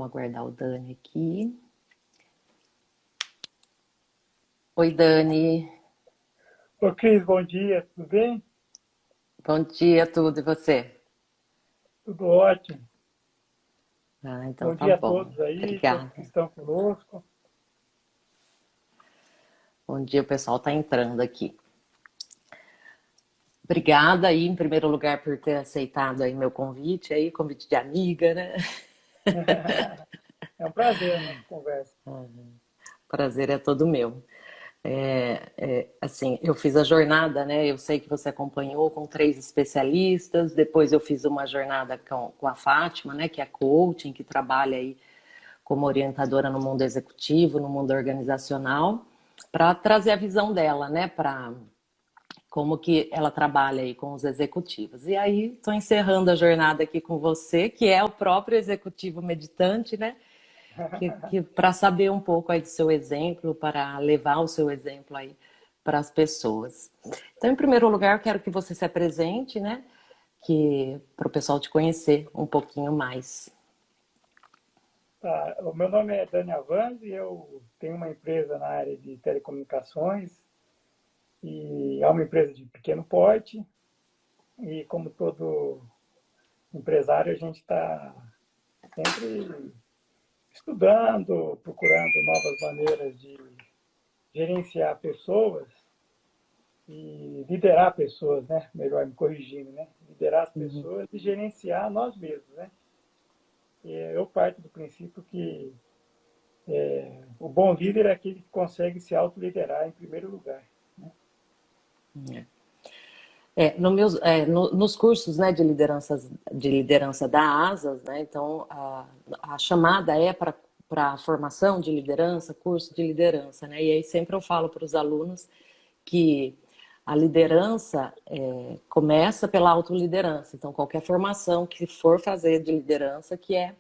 aguardar o Dani aqui. Oi, Dani. Ô, Cris, bom dia, tudo bem? Bom dia, tudo e você? Tudo ótimo. Ah, então Bom tá dia a bom. todos aí, todos que Obrigada. estão conosco. Bom dia, o pessoal tá entrando aqui. Obrigada aí, em primeiro lugar, por ter aceitado aí meu convite aí, convite de amiga, né? É um prazer a nossa conversa. Prazer é todo meu. Assim, eu fiz a jornada, né? Eu sei que você acompanhou com 3 especialistas. Depois eu fiz uma jornada com a Fátima, né? Que é coaching, que trabalha aí como orientadora no mundo executivo, no mundo organizacional, para trazer a visão dela, né? Para como que ela trabalha aí com os executivos. E aí estou encerrando a jornada aqui com você, que é o próprio executivo meditante, né? Que para saber um pouco aí do seu exemplo, para levar o seu exemplo aí para as pessoas. Então, em primeiro lugar, eu quero que você se apresente, né? Que para o pessoal te conhecer um pouquinho mais. Tá, o meu nome é Dani Avanzi, eu tenho uma empresa na área de telecomunicações e é uma empresa de pequeno porte e como todo empresário a gente está sempre estudando, procurando novas maneiras de gerenciar pessoas e liderar pessoas, né? Melhor me corrigindo, né? Liderar as Uhum. pessoas e gerenciar nós mesmos, né? E eu parto do princípio que o bom líder é aquele que consegue se autoliderar em primeiro lugar. Nos cursos, né, de liderança da ASAS, né, então a chamada é para a formação de liderança, curso de liderança, né, e aí sempre eu falo para os alunos que a liderança começa pela autoliderança, então qualquer formação que for fazer de liderança, que é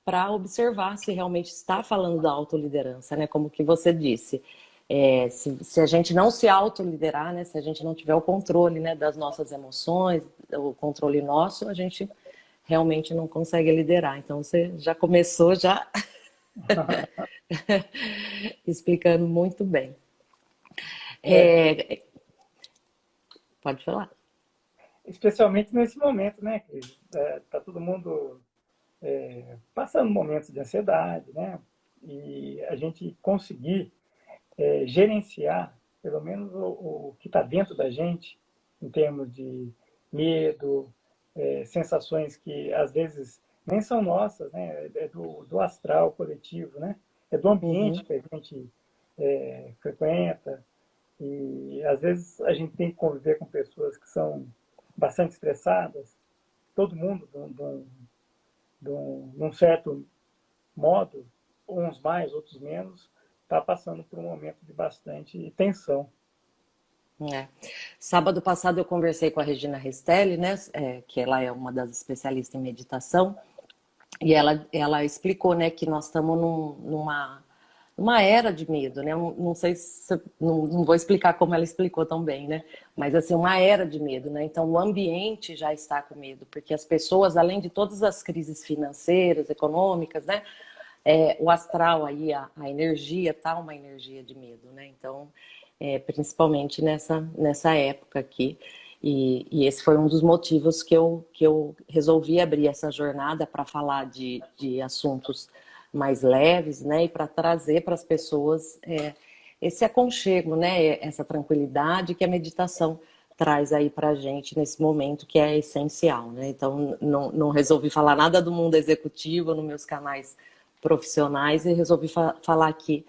para observar se realmente está falando da autoliderança, né? Como que você disse. Se a gente não se autoliderar, né? Se a gente não tiver o controle, né, das nossas emoções, o controle nosso, a gente realmente não consegue liderar. Então você já começou já explicando muito bem. É, É, pode falar. especialmente nesse momento, né, Cris? Tá todo mundo passando momentos de ansiedade, né? E a gente conseguir gerenciar, pelo menos, o que está dentro da gente, em termos de medo, sensações que às vezes nem são nossas, né? É do astral coletivo, né? É do ambiente Uhum. que a gente frequenta. E às vezes a gente tem que conviver com pessoas que são bastante estressadas, todo mundo de um certo modo, uns mais, outros menos, está passando por um momento de bastante tensão. É. Sábado passado eu conversei com a Regina Restelli, né, que ela é uma das especialistas em meditação, e ela explicou, né, que nós estamos numa era de medo, né? Não sei se não vou explicar como ela explicou tão bem, né? Mas assim, uma era de medo, né? Então o ambiente já está com medo, porque as pessoas, além de todas as crises financeiras, econômicas, né? O astral aí, a energia tá uma energia de medo, né? Então, principalmente nessa época aqui. E esse foi um dos motivos que eu resolvi abrir essa jornada para falar de assuntos mais leves, né? E para trazer para as pessoas esse aconchego, né? Essa tranquilidade que a meditação traz aí para a gente nesse momento que é essencial, né? Então, não resolvi falar nada do mundo executivo nos meus canais profissionais e resolvi falar aqui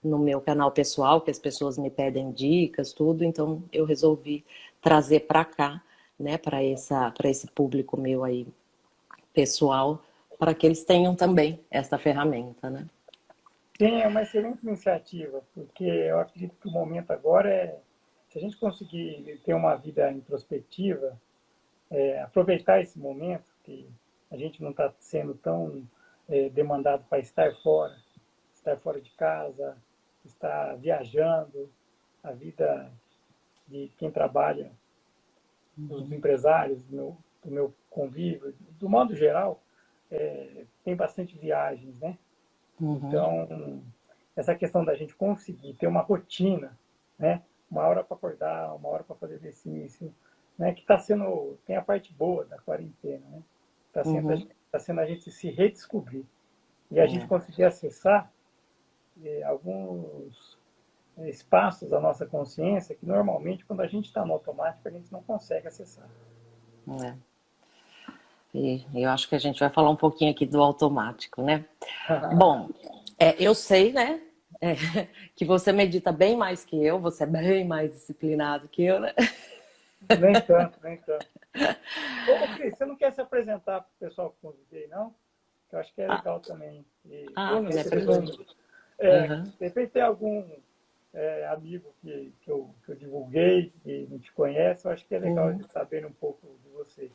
no meu canal pessoal, que as pessoas me pedem dicas, tudo, então eu resolvi trazer para cá, né, para esse público meu aí pessoal, para que eles tenham também essa ferramenta, né? Sim, é uma excelente iniciativa, porque eu acredito que o momento agora se a gente conseguir ter uma vida introspectiva, aproveitar esse momento, que a gente não está sendo tão demandado para estar fora de casa, estar viajando, a vida de quem trabalha, dos empresários, do meu convívio, do modo geral, tem bastante viagens, né? Uhum. Então, essa questão da gente conseguir ter uma rotina, né? Uma hora para acordar, uma hora para fazer exercício, né? Que está sendo, tem a parte boa da quarentena, né? Uhum. Tá sendo a gente se redescobrir e a gente É, conseguir acessar alguns espaços da nossa consciência que normalmente quando a gente está no automático a gente não consegue acessar. é. E eu acho que a gente vai falar um pouquinho aqui do automático, né? Bom, eu sei, né? é, que você medita bem mais que eu, você é bem mais disciplinado que eu, né? Nem tanto, nem tanto. Ô, Cris, você não quer se apresentar para o pessoal que convidei, não? Que eu acho que é Ah, legal também. E não é conhecer todo problema. mundo. Uhum. De repente tem algum amigo que eu divulguei, que não te conhece, eu acho que é legal Uhum. eles saberem um pouco de você.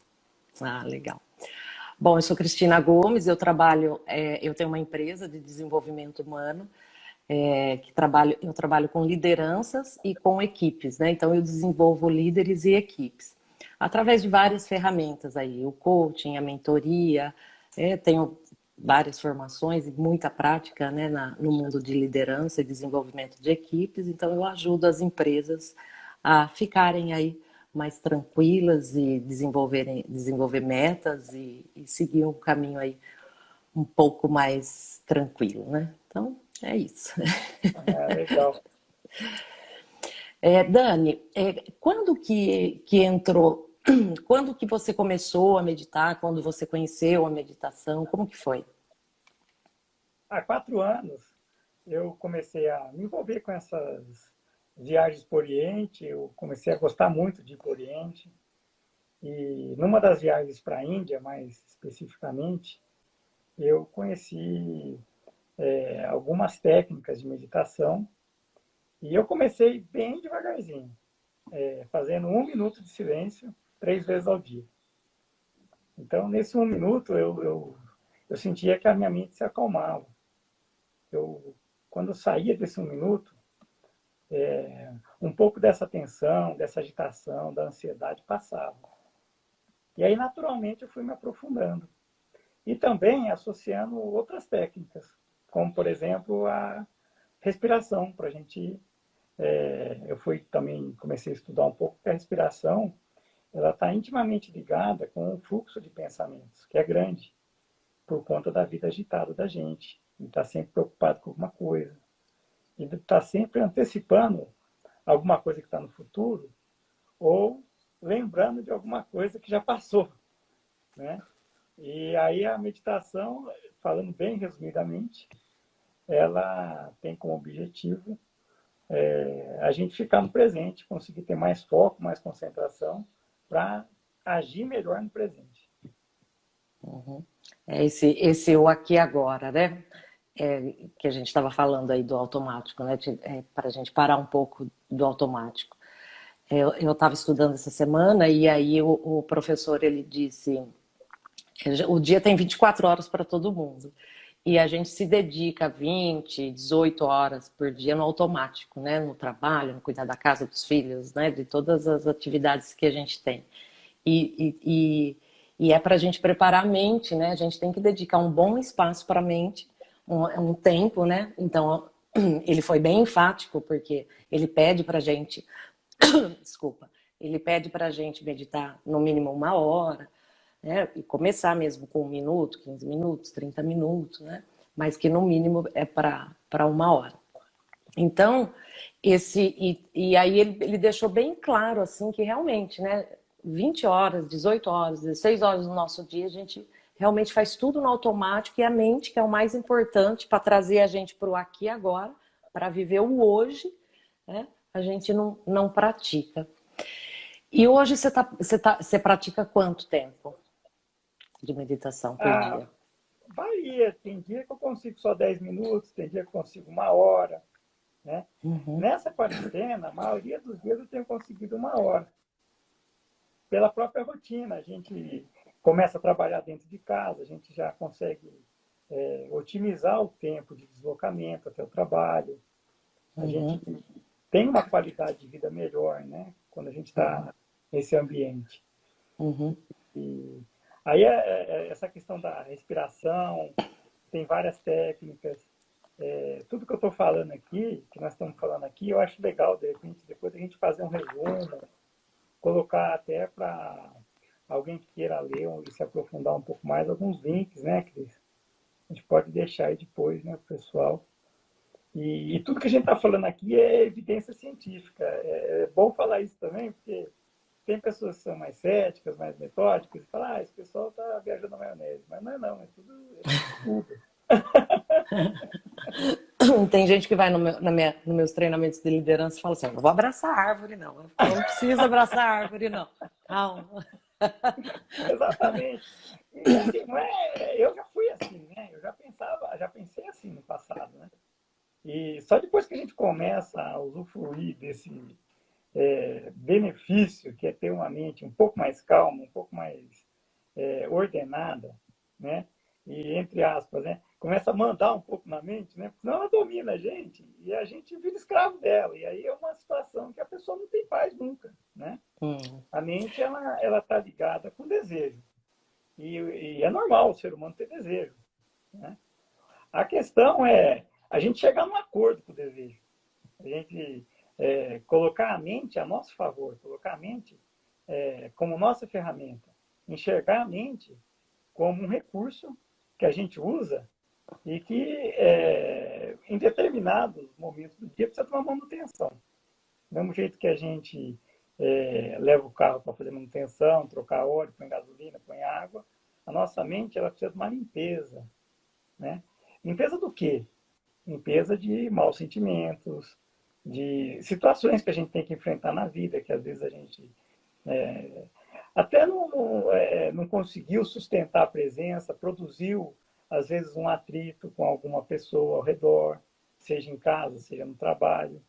Ah, legal. Bom, eu sou Cristina Gomes, eu tenho uma empresa de desenvolvimento humano, eu trabalho com lideranças e com equipes, né? Então eu desenvolvo líderes e equipes através de várias ferramentas aí, o coaching, a mentoria, tenho várias formações e muita prática, né, no mundo de liderança e desenvolvimento de equipes, então eu ajudo as empresas a ficarem aí mais tranquilas e desenvolver metas e seguir um caminho aí um pouco mais tranquilo, né? Então, é isso. Legal. Dani, quando que entrou, quando que você começou a meditar, quando você conheceu a meditação, como que foi? Há 4 anos eu comecei a me envolver com essas viagens para o Oriente, eu comecei a gostar muito de ir para o Oriente. E numa das viagens para a Índia, mais especificamente, eu conheci algumas técnicas de meditação e eu comecei bem devagarzinho, fazendo 1 minuto de silêncio 3 vezes ao dia. Então, nesse 1 minuto, eu sentia que a minha mente se acalmava. Quando eu saía desse 1 minuto, um pouco dessa tensão, dessa agitação, da ansiedade passava. E aí, naturalmente, eu fui me aprofundando. E também associando outras técnicas, como, por exemplo, a respiração, para a gente. Eu fui também, comecei a estudar um pouco que a respiração ela está intimamente ligada com o fluxo de pensamentos, que é grande, por conta da vida agitada da gente. E está sempre preocupado com alguma coisa. E está sempre antecipando alguma coisa que está no futuro ou lembrando de alguma coisa que já passou, né? E aí a meditação, falando bem resumidamente, ela tem como objetivo a gente ficar no presente, conseguir ter mais foco, mais concentração para agir melhor no presente. Uhum. Esse o aqui e agora, né? Que a gente estava falando aí do automático, né? Para a gente parar um pouco do automático. Eu estava estudando essa semana e aí o professor ele disse o dia tem 24 horas para todo mundo. E a gente se dedica 20, 18 horas por dia no automático, né? No trabalho, no cuidar da casa, dos filhos, né? De todas as atividades que a gente tem. E, e, e é para a gente preparar a mente, né? A gente tem que dedicar um bom espaço para a mente, um tempo, né? Então, ele foi bem enfático, porque ele pede para a gente, desculpa, ele pede para a gente meditar no mínimo 1 hora, né? E começar mesmo com 1 minuto, 15 minutos, 30 minutos, né? Mas que no mínimo é para 1 hora. Então, e aí ele deixou bem claro assim que realmente, né, 20 horas, 18 horas, 16 horas do nosso dia, a gente realmente faz tudo no automático e a mente, que é o mais importante para trazer a gente para o aqui e agora, para viver o hoje, né, a gente não pratica. E hoje você pratica quanto tempo de meditação por Ah, dia? varia, tem dia que eu consigo só 10 minutos, tem dia que eu consigo 1 hora, né? Uhum, Nessa quarentena, a maioria dos dias eu tenho conseguido 1 hora, pela própria rotina. A gente começa a trabalhar dentro de casa, a gente já consegue otimizar o tempo de deslocamento até o trabalho, a gente uhum, tem uma qualidade de vida melhor, né? Quando a gente uhum, está nesse ambiente. uhum, Aí essa questão da respiração, tem várias técnicas. Tudo que eu estou falando aqui, que nós estamos falando aqui, eu acho legal, de repente, depois a gente fazer um resumo, colocar até para alguém que queira ler e se aprofundar um pouco mais, alguns links, né, Cris? A gente pode deixar aí depois, né, pro pessoal. E tudo que a gente está falando aqui é evidência científica. É bom falar isso também, porque tem pessoas que são mais céticas, mais metódicas, e falam, esse pessoal está viajando na maionese. Mas não é não, é tudo estudo. Tem gente que vai nos meus treinamentos de liderança e fala assim, não vou abraçar a árvore, não. Eu falo, não precisa abraçar a árvore, não. Calma. Exatamente. E assim, eu já fui assim, né? Eu já pensei assim no passado, né? E só depois que a gente começa a usufruir desse benefício, que é ter uma mente um pouco mais calma, um pouco mais ordenada, né? E, entre aspas, né? Começa a mandar um pouco na mente, né? Senão ela domina a gente e a gente vira escravo dela. E aí é uma situação que a pessoa não tem paz nunca, né? A mente, ela tá ligada com desejo. E é normal o ser humano ter desejo, né? A questão é a gente chegar num acordo com o desejo. A gente colocar a mente a nosso favor, colocar a mente como nossa ferramenta. Enxergar a mente como um recurso que a gente usa e que, em determinados momentos do dia, precisa de uma manutenção. Do mesmo jeito que a gente leva o carro para fazer manutenção, trocar óleo, põe gasolina, põe água, a nossa mente ela precisa de uma limpeza. Né? Limpeza do quê? Limpeza de maus sentimentos, de situações que a gente tem que enfrentar na vida, que às vezes a gente até não conseguiu sustentar a presença, produziu, às vezes, um atrito com alguma pessoa ao redor, seja em casa, seja no trabalho.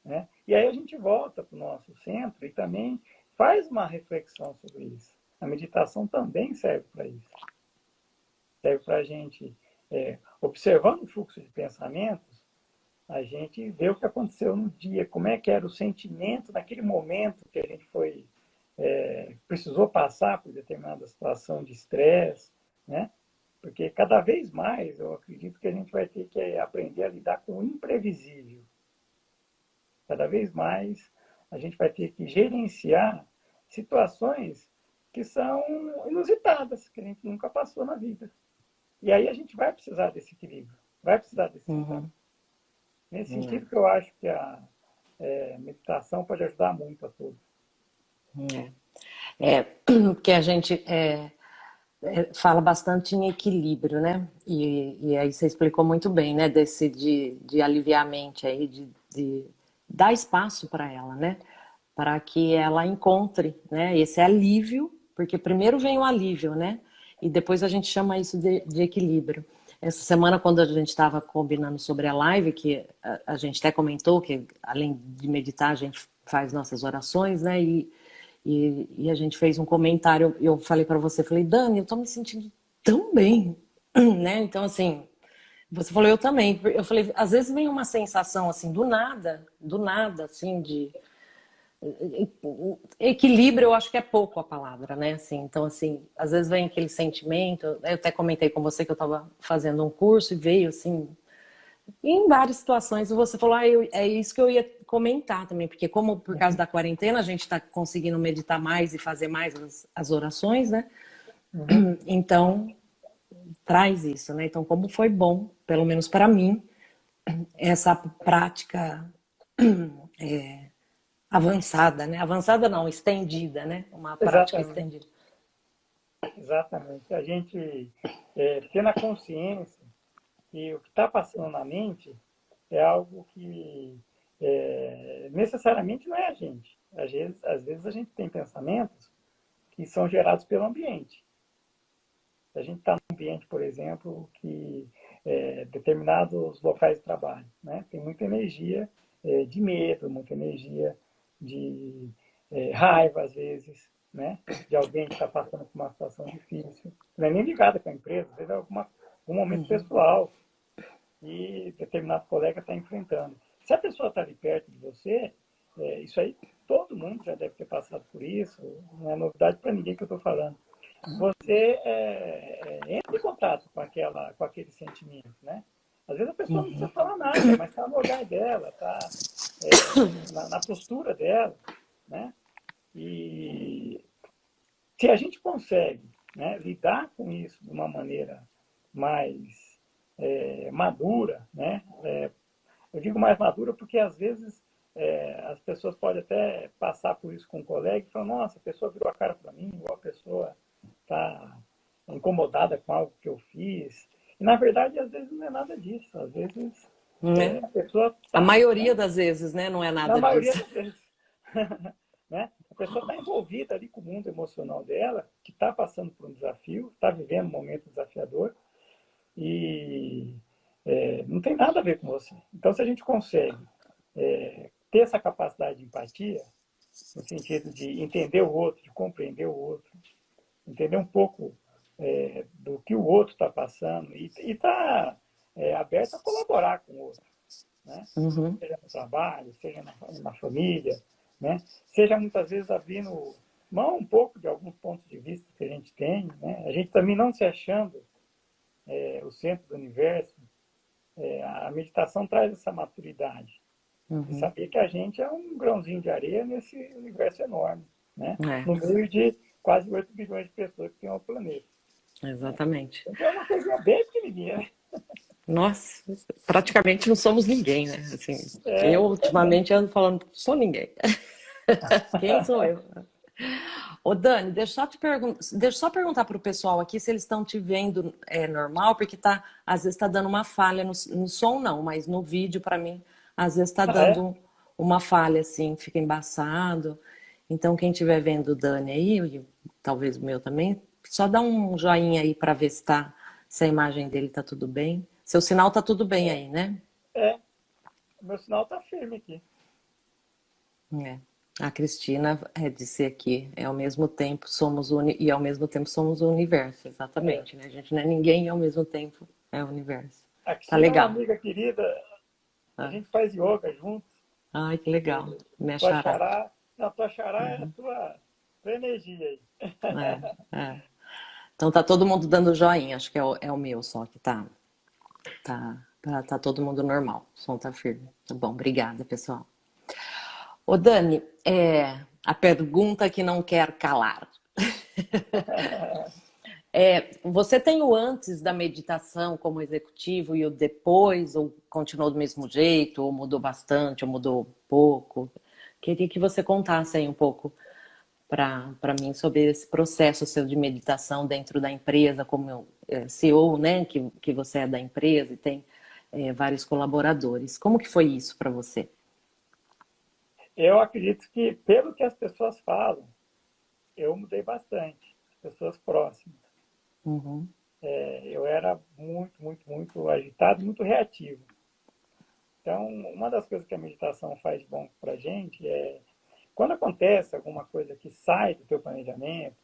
Né? E aí a gente volta para o nosso centro e também faz uma reflexão sobre isso. A meditação também serve para isso. Serve para a gente, observando o fluxo de pensamentos, a gente vê o que aconteceu no dia, como é que era o sentimento naquele momento que a gente precisou passar por determinada situação de estresse, né? Porque cada vez mais eu acredito que a gente vai ter que aprender a lidar com o imprevisível. Cada vez mais a gente vai ter que gerenciar situações que são inusitadas, que a gente nunca passou na vida. E aí a gente vai precisar desse equilíbrio, vai precisar desse equilíbrio. Nesse sentido que eu acho que a meditação pode ajudar muito a todos. Porque a gente fala bastante em equilíbrio, né? E aí você explicou muito bem, né? Desse de aliviar a mente aí, de dar espaço para ela, né? Para que ela encontre, né? Esse alívio, porque primeiro vem o alívio, né? E depois a gente chama isso de equilíbrio. Essa semana, quando a gente estava combinando sobre a live, que a gente até comentou que além de meditar, a gente faz nossas orações, né? E a gente fez um comentário, eu falei para você, falei, Dani, eu tô me sentindo tão bem, né? Então, assim, você falou, eu também. Eu falei, às vezes vem uma sensação, assim, do nada, assim, de... Equilíbrio, eu acho que é pouco a palavra, né? Assim, então, assim, às vezes vem aquele sentimento, eu até comentei com você que eu estava fazendo um curso e veio, assim, em várias situações, você falou, é isso que eu ia comentar também, porque como por causa da quarentena a gente está conseguindo meditar mais e fazer mais as orações, né? Então, traz isso, né? Então, como foi bom, pelo menos para mim, essa prática avançada, né? Avançada não, estendida, né? Uma prática Exatamente. estendida. Exatamente. A gente tendo a consciência que o que está passando na mente é algo que necessariamente não é a gente. Às vezes a gente tem pensamentos que são gerados pelo ambiente. A gente está num ambiente, por exemplo, que determinados locais de trabalho, né, tem muita energia de medo, muita energia de raiva, às vezes, né, de alguém que está passando por uma situação difícil. Não é nem ligada com a empresa, às vezes é algum momento pessoal e determinado colega está enfrentando. Se a pessoa está ali perto de você, isso aí todo mundo já deve ter passado por isso, não é novidade para ninguém que eu estou falando. você entra em contato com aquele sentimento, né? Às vezes a pessoa não precisa Uhum. falar nada, mas está no olhar dela, está na postura dela, né? E se a gente consegue, né, lidar com isso de uma maneira mais madura, né? Eu digo mais madura porque às vezes as pessoas podem até passar por isso com um colega e falar, nossa, a pessoa virou a cara para mim, ou a pessoa está incomodada com algo que eu fiz. E na verdade, às vezes não é nada disso. Às vezes Né? a pessoa A está, maioria né, das vezes, né, não é na nada maioria disso. das vezes, né? A pessoa está envolvida ali com o mundo emocional dela, que está passando por um desafio, está vivendo um momento desafiador e não tem nada a ver com você. Então, se a gente consegue ter essa capacidade de empatia, no sentido de entender o outro, de compreender o outro, entender um pouco do que o outro está passando e está aberto a colaborar com o outro, né? Uhum. Seja no trabalho, seja na família, né? Seja muitas vezes abrindo mão um pouco de alguns pontos de vista que a gente tem, né? A gente também não se achando o centro do universo. A meditação traz essa maturidade de Uhum. saber que a gente é um grãozinho de areia nesse universo enorme, né? É, No meio de quase 8 bilhões de pessoas que tem o planeta. Né? exatamente. Então é uma coisinha bem pequenininha, né? Nós praticamente não somos ninguém, né? Assim, eu Exatamente. ultimamente ando falando, sou ninguém. Quem sou eu? Ô Dani, deixa eu só perguntar para o pessoal aqui se eles estão te vendo normal, porque tá, às vezes está dando uma falha no som, não, mas no vídeo, para mim, às vezes está Ah, é? dando uma falha, assim, fica embaçado. Então, quem estiver vendo o Dani aí, e talvez o meu também, só dá um joinha aí para ver se a imagem dele tá tudo bem. Seu sinal tá tudo bem aí, né? É. O meu sinal está firme aqui. É. A Cristina disse aqui, ao mesmo tempo e ao mesmo tempo somos o universo, É. exatamente, né? A gente não é ninguém e ao mesmo tempo é o universo. A Tá Cristina é uma legal. amiga querida. A Ah, gente faz yoga juntos. ai, que legal. Me Tua achará. xará. Não, tua xará é a Uhum. tua energia aí. É. Então tá todo mundo dando joinha, acho que é o meu só que tá todo mundo normal. O som tá firme. Tá bom, obrigada, pessoal. Ô Dani, a pergunta que não quer calar. Você tem o antes da meditação como executivo e o depois, ou continuou do mesmo jeito, ou mudou bastante, ou mudou pouco? Queria que você contasse aí um pouco para mim sobre esse processo seu de meditação dentro da empresa, como CEO, né, que você é da empresa e tem vários colaboradores. Como que foi isso para você? Eu acredito que, pelo que as pessoas falam, eu mudei bastante. As pessoas próximas. Uhum, Eu era muito, muito, muito agitado, muito reativo. Então, uma das coisas que a meditação faz de bom para a gente é quando acontece alguma coisa que sai do teu planejamento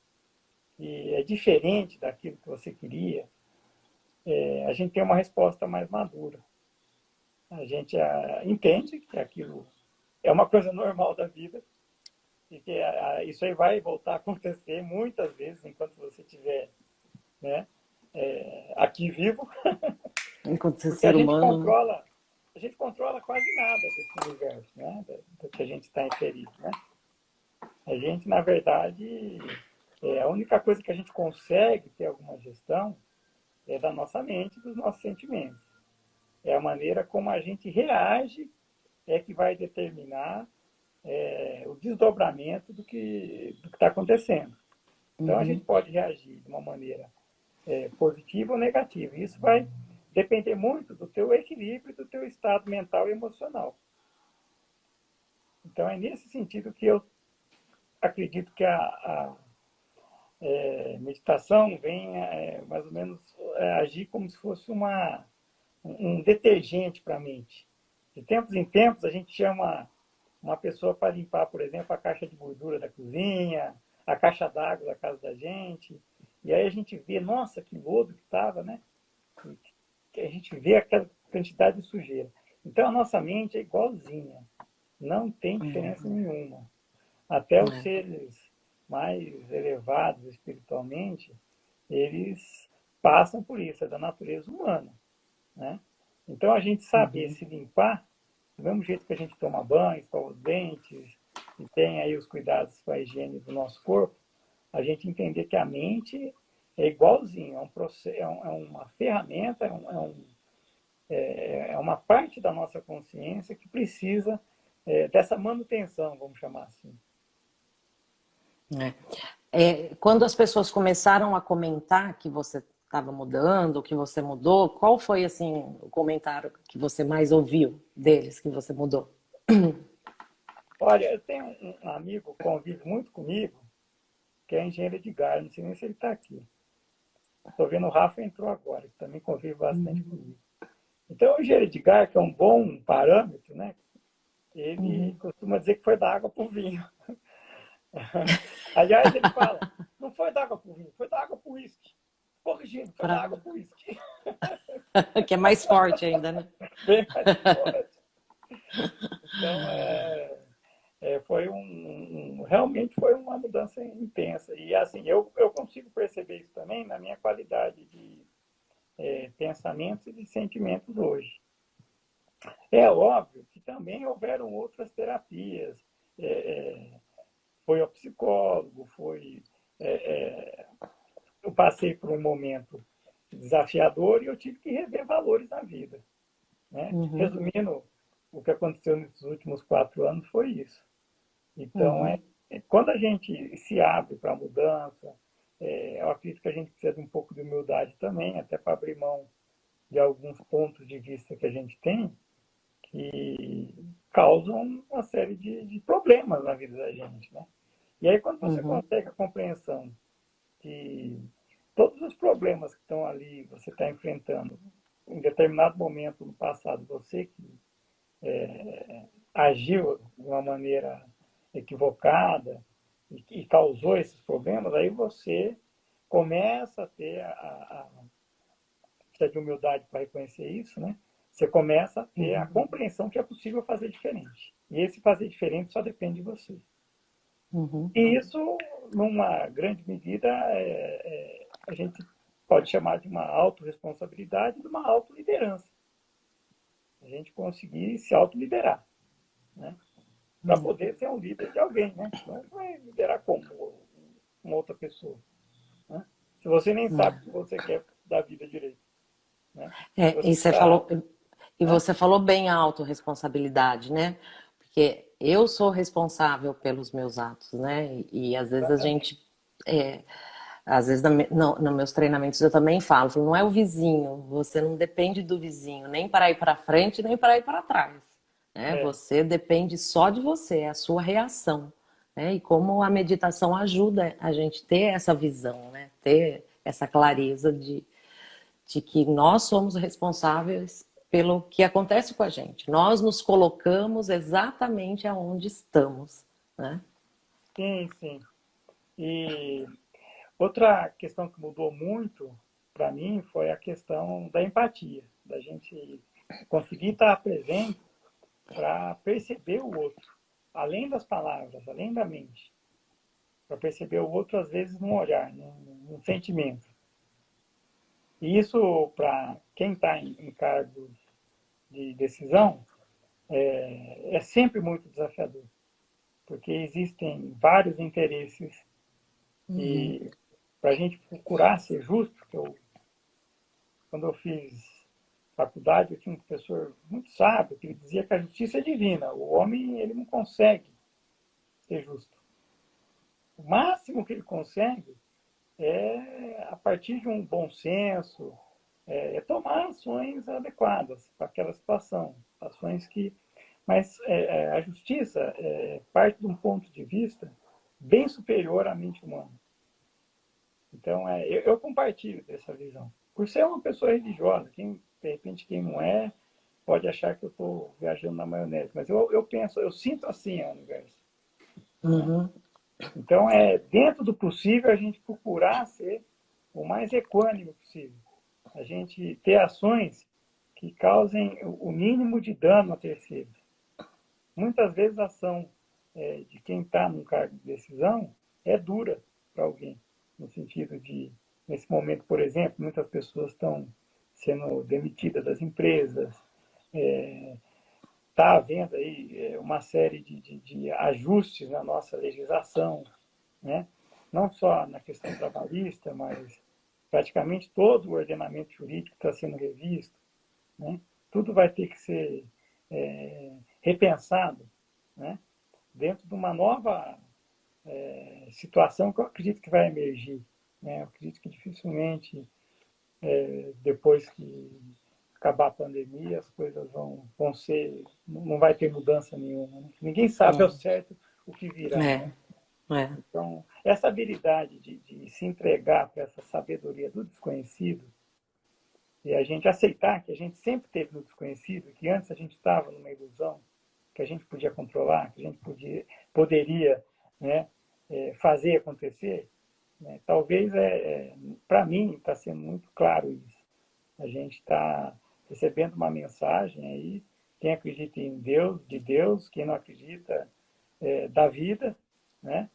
e é diferente daquilo que você queria, a gente tem uma resposta mais madura. A gente entende que aquilo é uma coisa normal da vida e que isso aí vai voltar a acontecer muitas vezes enquanto você estiver, né, aqui vivo, enquanto ser porque a ser gente humano, né? controla quase nada desse universo, né, do que a gente está inserido, né? A gente, na verdade, a única coisa que a gente consegue ter alguma gestão é da nossa mente, dos nossos sentimentos. É a maneira como a gente reage que vai determinar o desdobramento do que está acontecendo. Então, a gente Uhum, pode reagir de uma maneira positiva ou negativa. Isso vai depender muito do teu equilíbrio, do teu estado mental e emocional. Então, é nesse sentido que eu acredito que a meditação vem mais ou menos agir como se fosse um detergente para a mente. De tempos em tempos, a gente chama uma pessoa para limpar, por exemplo, a caixa de gordura da cozinha, a caixa d'água da casa da gente. E aí a gente vê, nossa, que lodo que estava, né? E a gente vê aquela quantidade de sujeira. Então a nossa mente é igualzinha, não tem diferença nenhuma. Até os é, seres mais elevados espiritualmente, eles passam por isso, é da natureza humana, né? Então, a gente saber Uhum. se limpar, do mesmo jeito que a gente toma banho, escova os dentes, e tem aí os cuidados com a higiene do nosso corpo, a gente entender que a mente é igualzinho, é um processo, é uma ferramenta, é uma parte da nossa consciência que precisa dessa manutenção, vamos chamar assim. É. Quando as pessoas começaram a comentar que você estava mudando, que você mudou, qual foi assim o comentário que você mais ouviu deles que você mudou? Olha, eu tenho um amigo que convive muito comigo, que é engenheiro Edgar, não sei nem se ele está aqui. Estou vendo o Rafa entrou agora, que também convive bastante comigo. Então, o engenheiro Edgar, que é um bom parâmetro, né? Ele Uhum. costuma dizer que foi da água para o vinho. Aliás, ele fala, não foi da água para o vinho, foi da água para o uísque. Corrigindo, foi da Pra... água para o uísque. que é mais forte ainda, né? Bem mais forte. Então, realmente foi uma mudança intensa. E assim, eu consigo perceber isso também na minha qualidade de pensamentos e de sentimentos hoje. É óbvio que também houveram outras terapias. É, é, foi ao psicólogo, eu passei por um momento desafiador e eu tive que rever valores na vida. Né? Uhum. Resumindo, o que aconteceu nesses últimos 4 anos foi isso. Então, Uhum. quando a gente se abre para a mudança, eu acredito que a gente precisa de um pouco de humildade também, até para abrir mão de alguns pontos de vista que a gente tem, que causam uma série de problemas na vida da gente. Né? E aí, quando você Uhum. consegue a compreensão que todos os problemas que estão ali, você está enfrentando, em determinado momento no passado, você que agiu de uma maneira equivocada e causou esses problemas, aí você começa a ter precisa de humildade para reconhecer isso, né? Você começa a ter a Uhum. compreensão que é possível fazer diferente. E esse fazer diferente só depende de você. Uhum. E isso, numa grande medida, a gente pode chamar de uma autorresponsabilidade, de uma autoliderança. A gente conseguir se autoliderar, né? Para Uhum. poder ser um líder de alguém, né? Não vai liderar como uma outra pessoa, né? Se você nem sabe o que você quer da vida direito, né? Se E você você está, falou, e né? você falou bem a autorresponsabilidade, né? Porque eu sou responsável pelos meus atos, né? E às vezes a Exatamente. gente, é, às vezes nos meus treinamentos eu também falo, não é o vizinho, você não depende do vizinho, nem para ir para frente, nem para ir para trás, né? É, Você depende só de você, é a sua reação, né? E como a meditação ajuda a gente ter essa visão, né? Ter essa clareza de que nós somos responsáveis pelo que acontece com a gente. Nós nos colocamos exatamente aonde estamos, né? sim, sim. E outra questão que mudou muito para mim foi a questão da empatia, da gente conseguir estar presente para perceber o outro, além das palavras, além da mente, para perceber o outro às vezes num olhar, num sentimento. E isso para quem está em cargos de decisão é sempre muito desafiador, porque existem vários interesses Uhum. e para a gente procurar ser justo, quando eu fiz faculdade, eu tinha um professor muito sábio que ele dizia que a justiça é divina. O homem ele não consegue ser justo. O máximo que ele consegue é, a partir de um bom senso, tomar ações adequadas para aquela situação. Ações que. Mas a justiça parte de um ponto de vista bem superior à mente humana. Então, eu compartilho dessa visão. Por ser uma pessoa religiosa, de repente, quem não é, pode achar que eu estou viajando na maionese. Mas eu penso, eu sinto assim o universo. Né? Uhum. Então, dentro do possível, a gente procurar ser o mais equânime possível. A gente ter ações que causem o mínimo de dano a terceiros. Muitas vezes a ação de quem está num cargo de decisão é dura para alguém, no sentido de, nesse momento, por exemplo, muitas pessoas estão sendo demitidas das empresas, está havendo aí uma série de ajustes na nossa legislação, né? Não só na questão trabalhista, mas praticamente todo o ordenamento jurídico está sendo revisto, né? Tudo vai ter que ser repensado, né? Dentro de uma nova situação que eu acredito que vai emergir, né? Eu acredito que dificilmente, depois que acabar a pandemia, as coisas vão ser, não vai ter mudança nenhuma, né? Ninguém sabe ao certo o que virá, É, né? é. Então, essa habilidade de se entregar para essa sabedoria do desconhecido e a gente aceitar que a gente sempre teve no desconhecido, que antes a gente estava numa ilusão, que a gente podia controlar, que a gente poderia, né, fazer acontecer, né? Talvez, para mim, está sendo muito claro isso. A gente está recebendo uma mensagem aí, quem acredita em Deus, de Deus, quem não acredita, da vida, né?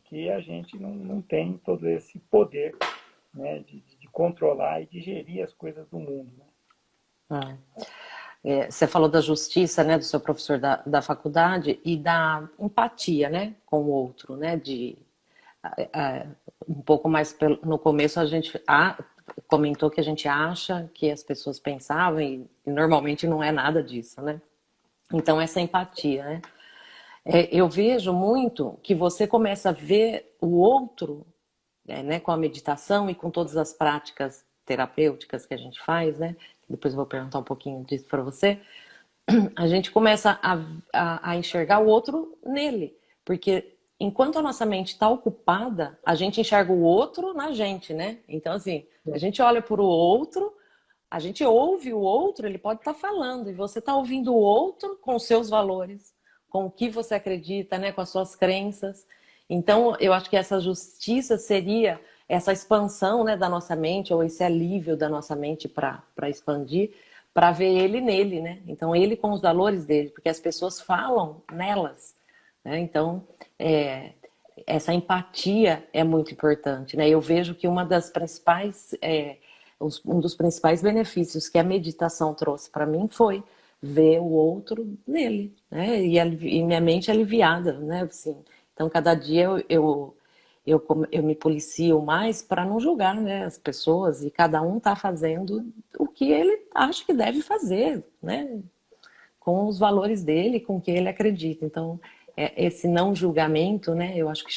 Que a gente não tem todo esse poder, né, de controlar e de gerir as coisas do mundo, né? Você falou da justiça, né, do seu professor da faculdade e da empatia, né, com o outro, né, um pouco mais no começo a gente comentou que a gente acha que as pessoas pensavam e normalmente não é nada disso, né? Então essa empatia, né? Eu vejo muito que você começa a ver o outro, né, com a meditação e com todas as práticas terapêuticas que a gente faz, né? Depois eu vou perguntar um pouquinho disso para você. A gente começa a enxergar o outro nele, porque enquanto a nossa mente está ocupada, a gente enxerga o outro na gente, né? Então, assim, a gente olha para o outro, a gente ouve o outro, ele pode estar falando, e você está ouvindo o outro com os seus valores, com o que você acredita, né? Com as suas crenças. Então, eu acho que essa justiça seria essa expansão, né, da nossa mente, ou esse alívio da nossa mente para expandir, para ver ele nele, né? Então, ele com os valores dele, porque as pessoas falam nelas, né? Então, essa empatia é muito importante, né? Eu vejo que uma das principais, um dos principais benefícios que a meditação trouxe para mim foi ver o outro nele, né? E minha mente aliviada, né? Assim, então, cada dia eu me policio mais para não julgar, né, as pessoas, e cada um está fazendo o que ele acha que deve fazer, né, com os valores dele, com o que ele acredita. Então, esse não julgamento, né, eu acho que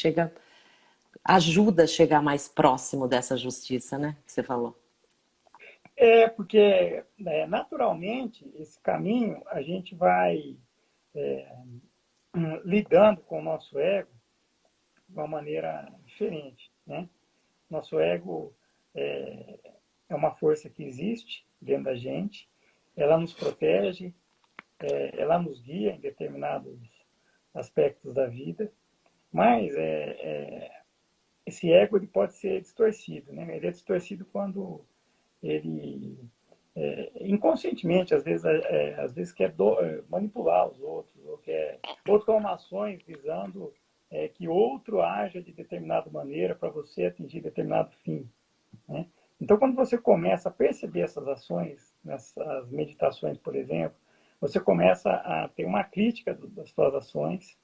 ajuda a chegar mais próximo dessa justiça, né, que você falou. Porque, naturalmente, esse caminho a gente vai lidando com o nosso ego de uma maneira diferente, né? Nosso ego é uma força que existe dentro da gente, ela nos protege, ela nos guia em determinados aspectos da vida, mas esse ego ele pode ser distorcido, né? Ele é distorcido quando ele inconscientemente às vezes quer manipular os outros ou toma ações visando que outro haja de determinada maneira para você atingir determinado fim, né? Então, quando você começa a perceber essas ações, nessas meditações, por exemplo, você começa a ter uma crítica das suas ações,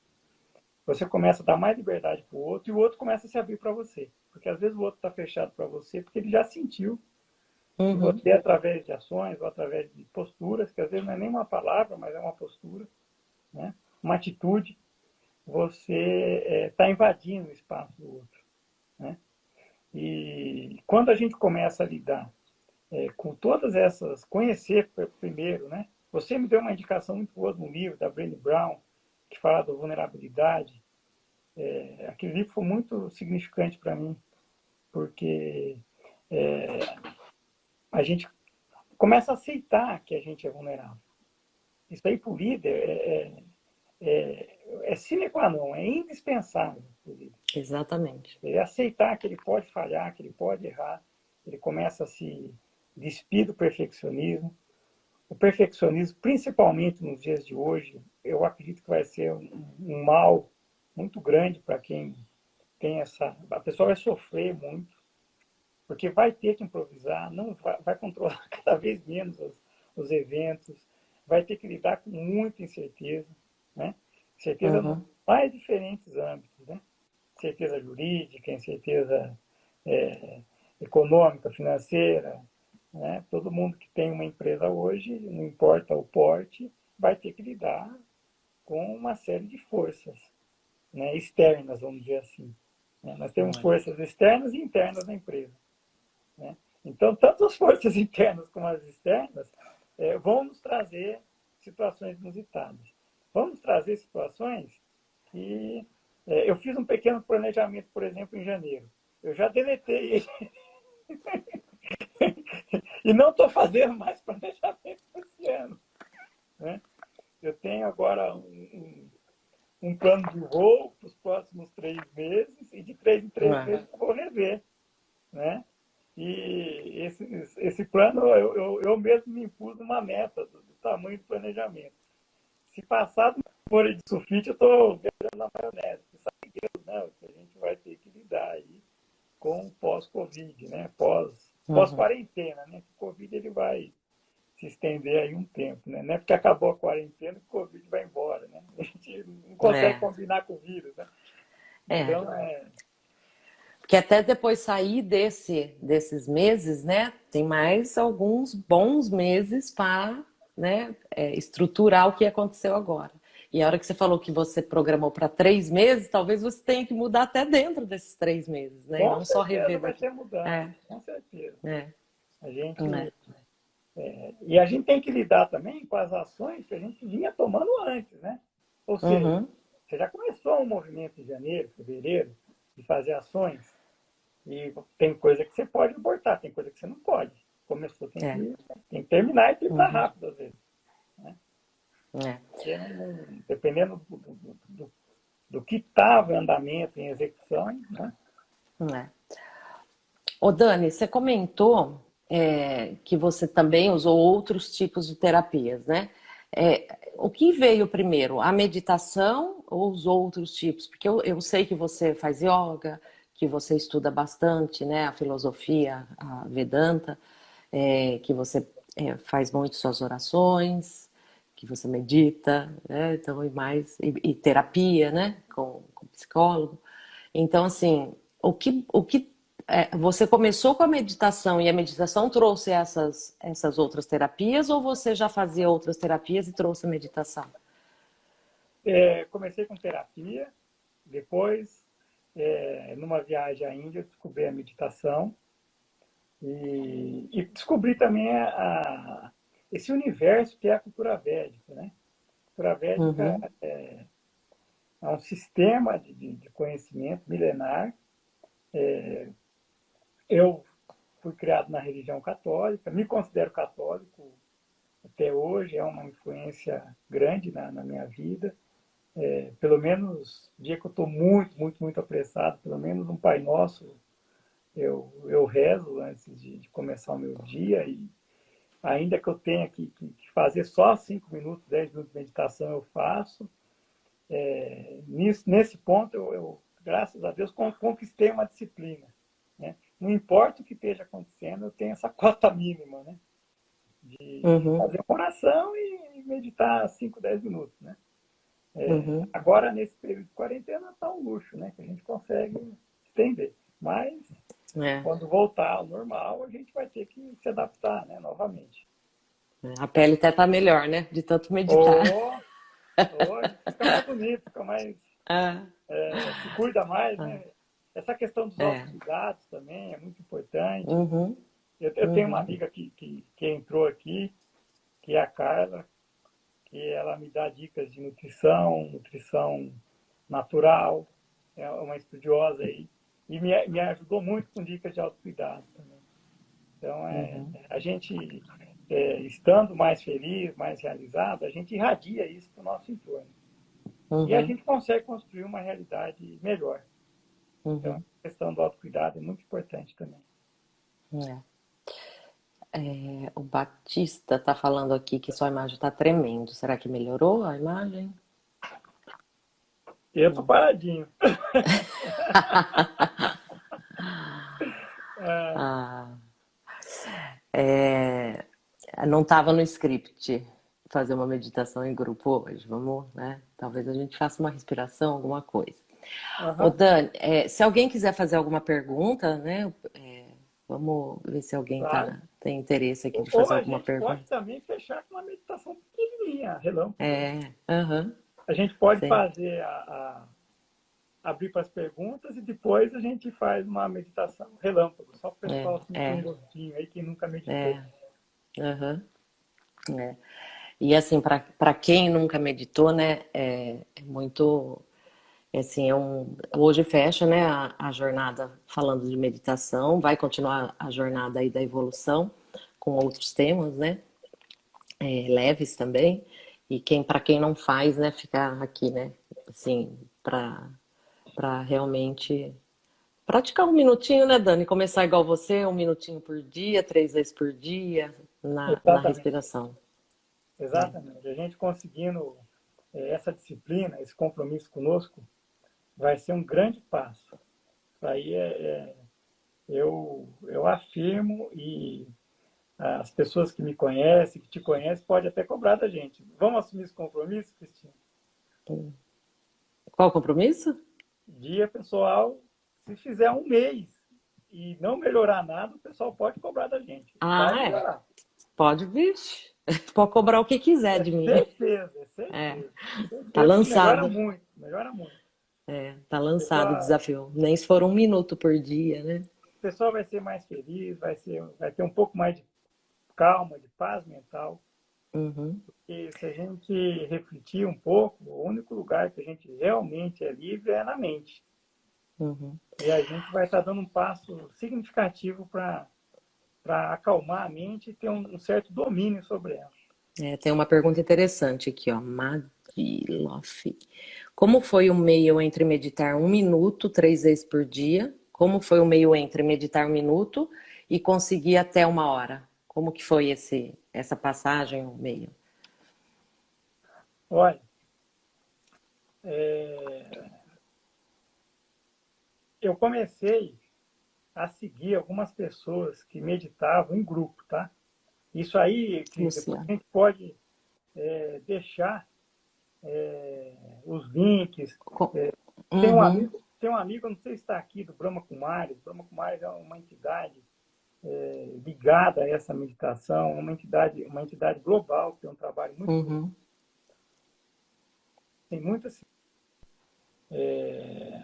você começa a dar mais liberdade para o outro e o outro começa a se abrir para você. Porque às vezes o outro está fechado para você porque ele já sentiu que Uhum. você, através de ações ou através de posturas, que às vezes não é nem uma palavra, mas é uma postura, né? Uma atitude, você está invadindo o espaço do outro, né? E quando a gente começa a lidar com todas essas, conhecer primeiro, né? Você me deu uma indicação muito boa de um livro da Brené Brown, que fala da vulnerabilidade. Aquele livro foi muito significante para mim, porque a gente começa a aceitar que a gente é vulnerável. Isso aí para o líder sine qua non, é indispensável para o líder. Exatamente. Ele aceitar que ele pode falhar, que ele pode errar, ele começa a se despir do perfeccionismo. O perfeccionismo, principalmente nos dias de hoje, eu acredito que vai ser um mal muito grande para quem tem essa... A pessoa vai sofrer muito, porque vai ter que improvisar, não vai controlar cada vez menos os eventos, vai ter que lidar com muita incerteza, né? Incerteza nos Uhum. mais diferentes âmbitos, né? Incerteza jurídica, incerteza econômica, financeira, né? Todo mundo que tem uma empresa hoje, não importa o porte, vai ter que lidar com uma série de forças, né? Externas, vamos dizer assim. Né? Nós temos forças externas e internas na empresa. Né? Então, tanto as forças internas como as externas vão nos trazer situações inusitadas. Vão nos trazer situações que... eu fiz um pequeno planejamento, por exemplo, em janeiro. Eu já deletei ele. E não estou fazendo mais planejamento esse ano. Né? Eu tenho agora um plano de voo para os próximos 3 meses, e de 3 em 3 meses eu vou rever. Né? E esse plano, eu mesmo me impus uma meta do tamanho do planejamento. Se passar do folha de sulfite, eu estou viajando na maionese. Sabe Deus, né? Que a gente vai ter que lidar aí com o pós-Covid, né? Uhum. Pós-quarentena, né? Que o Covid ele vai se estender aí um tempo, né? Não é porque acabou a quarentena que o Covid vai embora, né? A gente não consegue É, combinar com o vírus, né? é. Então, Porque até depois sair desses meses, né? Tem mais alguns bons meses para, né, estruturar o que aconteceu agora. E a hora que você falou que você programou para 3 meses, talvez você tenha que mudar até dentro desses 3 meses, né? E com não só certeza rever vai daqui. ter mudança, É, com certeza. é, A gente, é. e a gente tem que lidar também com as ações que a gente vinha tomando antes, né? Ou seja, Uhum, você já começou um movimento em janeiro, fevereiro, de fazer ações, e tem coisa que você pode abortar, tem coisa que você não pode. Começou, é, tem que terminar e terminar uhum, rápido às vezes. Né? é, Porque dependendo do que estava em andamento, em execução, né? é. Ô Dani, você comentou que você também usou outros tipos de terapias, né? O que veio primeiro, a meditação ou os outros tipos? Porque eu sei que você faz yoga, que você estuda bastante, né? A filosofia, a Vedanta, que você faz muito suas orações, que você medita, né? Então, e terapia, né? Com psicólogo. Então, assim, você começou com a meditação e a meditação trouxe essas outras terapias, ou você já fazia outras terapias e trouxe a meditação? Comecei com terapia, depois, numa viagem à Índia, eu descobri a meditação e descobri também esse universo que é a cultura védica, né? A cultura védica Uhum, é um sistema de conhecimento milenar. Eu fui criado na religião católica, me considero católico até hoje, é uma influência grande na minha vida. Pelo menos, dia que eu estou muito, muito, muito apressado, pelo menos um Pai Nosso eu rezo antes de começar o meu dia, e ainda que eu tenha que fazer só 5 minutos, 10 minutos de meditação, eu faço. Nesse ponto, graças a Deus, conquistei uma disciplina. Né? Não importa o que esteja acontecendo, eu tenho essa cota mínima, né? De uhum, fazer uma oração e meditar 5, 10 minutos. Né? uhum. Agora, nesse período de quarentena, está um luxo, né? Que a gente consegue estender. Mas, É, quando voltar ao normal, a gente vai ter que se adaptar, né? Novamente. a pele até tá melhor, né? De tanto meditar. Ou, ou a gente fica mais bonito, fica mais Ah, se cuida mais, ah, né? Essa questão dos é. autocuidados também é muito importante. Uhum, Eu tenho uma uhum, amiga que entrou aqui, que é a Carla, que ela me dá dicas de nutrição, nutrição natural, é uma estudiosa aí, e me ajudou muito com dicas de autocuidado também. Então, uhum, a gente, estando mais feliz, mais realizado, a gente irradia isso para o nosso entorno. E a uhum, gente consegue construir uma realidade melhor. Então, a uhum. questão do autocuidado é muito importante também. É. O Batista tá falando aqui que sua imagem tá tremendo. Será que melhorou a imagem? Eu tô paradinho. Ah, Ah, é, não estava no script fazer uma meditação em grupo hoje. Vamos, né? Talvez a gente faça uma respiração, alguma coisa. Ô, aham, Dani, se alguém quiser fazer alguma pergunta, né? Vamos ver se alguém claro. tem interesse aqui de Ou fazer a alguma gente pode pergunta. também fechar com uma meditação pequenininha, relâmpago. Aham, A gente pode sim, fazer abrir para as perguntas e depois a gente faz uma meditação relâmpago, só para o é, pessoal sentir um é, gostinho aí, quem nunca meditou. é, aham, é. E assim, para quem nunca meditou, né, é muito, assim, hoje fecha, né, a jornada falando de meditação, vai continuar a jornada aí da evolução com outros temas, né, leves também, e para quem não faz, né, ficar aqui, né, assim, para realmente praticar um minutinho, né, Dani? Começar igual você, um minutinho por dia, 3 vezes por dia, na Exatamente, respiração. exatamente. A gente conseguindo essa disciplina, esse compromisso conosco, vai ser um grande passo. Isso aí eu afirmo e as pessoas que me conhecem, que te conhecem, podem até cobrar da gente. Vamos assumir esse compromisso, Cristina? Qual o compromisso? Dia, pessoal, se fizer um mês e não melhorar nada, o pessoal pode cobrar da gente. Vai Ah, é. melhorar. Pode, vixe. Pode cobrar o que quiser É de mim. certeza, é É, certeza. tá Certeza que melhora lançado. muito, melhora muito. Tá lançado o Pessoal, desafio. Nem se for um minuto por dia, né? o pessoal vai ser mais feliz, vai ter um pouco mais de calma, de paz mental. Uhum, E se a gente refletir um pouco, o único lugar que a gente realmente é livre é na mente. uhum. E a gente vai estar dando um passo significativo para acalmar a mente e ter um certo domínio sobre ela. Tem uma pergunta interessante aqui, ó. Madiloff. Como foi o meio entre meditar 1 minuto, 3 vezes por dia? Como foi o meio entre meditar 1 minuto e conseguir até 1 hora? Como que foi essa passagem, o meio? Olha, é, eu comecei a seguir algumas pessoas que meditavam em grupo, tá? Isso aí, Cris, depois a Luciano. gente pode deixar os links. Uhum, Tem um amigo, não sei se está aqui, do Brahma Kumaris. Brahma Kumaris é uma entidade ligada a essa meditação, uma entidade global que tem um trabalho muito bonito. uhum, Tem muitas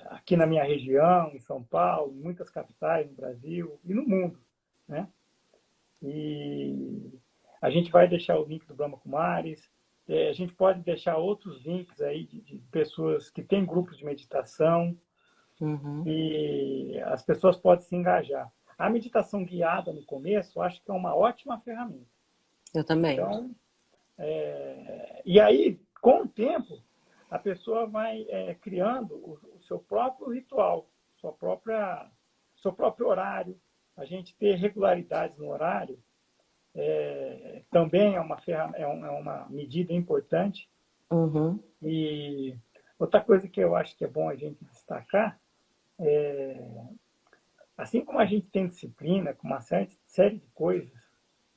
aqui na minha região, em São Paulo, muitas capitais no Brasil e no mundo, né? E a gente vai deixar o link do Brahma Kumaris. A gente pode deixar outros links aí de pessoas que têm grupos de meditação uhum. e as pessoas podem se engajar. A meditação guiada no começo, eu acho que é uma ótima ferramenta. Eu também. Então, e aí, com o tempo, a pessoa vai criando o seu próprio ritual, seu próprio horário. A gente ter regularidades no horário também é uma medida importante. Uhum, E outra coisa que eu acho que é bom a gente destacar, assim como a gente tem disciplina com uma série de coisas,